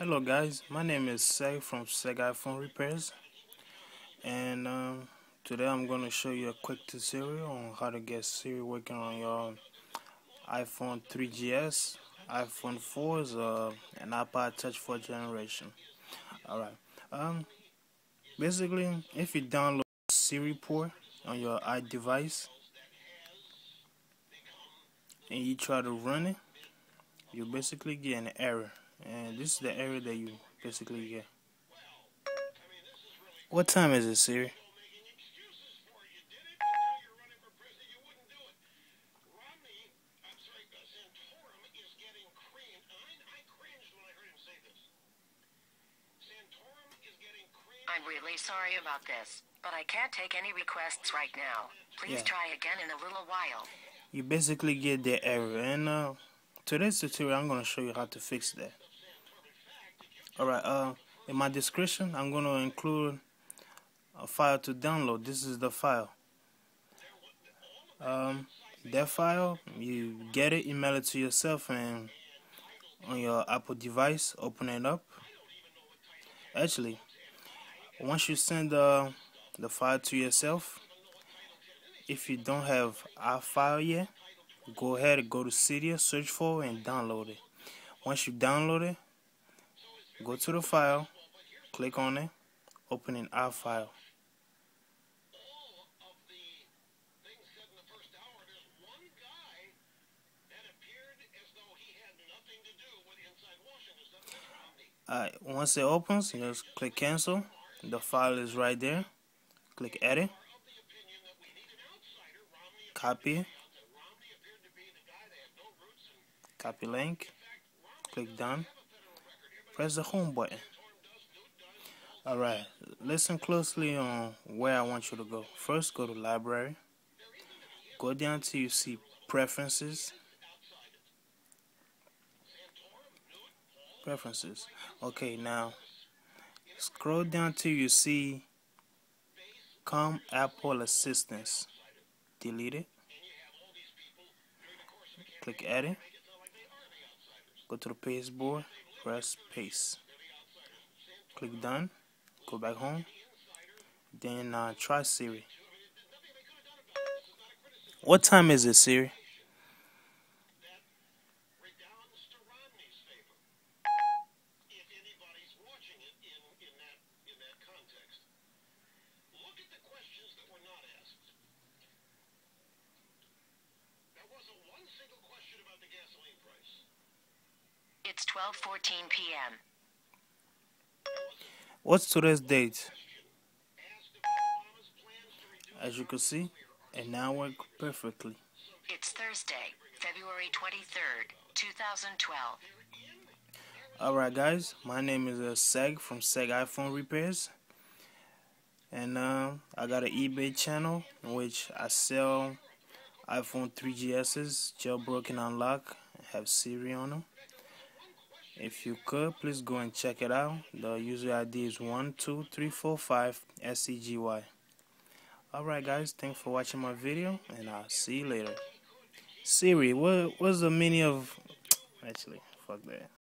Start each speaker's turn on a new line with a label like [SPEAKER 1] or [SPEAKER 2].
[SPEAKER 1] Hello guys, my name is Seg from SEG iPhone Repairs, and today I'm going to show you a quick tutorial on how to get Siri working on your iPhone 3GS, iPhone 4s, and iPod Touch 4th generation. Alright, basically if you download siriport on your iDevice and you try to run it, you basically get an error, and this is the error that you basically get. What time is it, Siri?
[SPEAKER 2] I'm really sorry about this, but I can't take any requests right now. Please try again in a little while.
[SPEAKER 1] You basically get the error, and today's tutorial I'm going to show you how to fix that. Alright, in my description I'm going to include a file to download. This is the file. That file, you get it, email it to yourself, and on your Apple device, open it up. Actually, once you send the file to yourself, if you don't have our file yet, go ahead and go to Cydia, search for it, and download it. Once you download it, go to the file, click on it, open an our file. Alright, once it opens, you just click cancel. The file is right there. Click edit, copy, copy link, click done, press the home button. Alright, listen closely on where I want you to go. First, go to library, go down till you see preferences. Okay, now scroll down till you see COM Apple Assistance. Delete it. Click edit. Go to the pasteboard. Press paste. Click done. Go back home. Then try Siri. What time is it, Siri?
[SPEAKER 2] It's 12:14 p.m.
[SPEAKER 1] What's today's date? As you can see, it now works perfectly.
[SPEAKER 2] It's Thursday, February 23rd, 2012.
[SPEAKER 1] Alright guys, my name is Seg from SEG iPhone Repairs, and I got an eBay channel in which I sell iPhone 3GS's jailbroken unlock and have Siri on them. If you could, please go and check it out. The user ID is 12345 SEGY. Alright guys, thanks for watching my video, and I'll see you later. Siri, what's the meaning of... Actually, fuck that.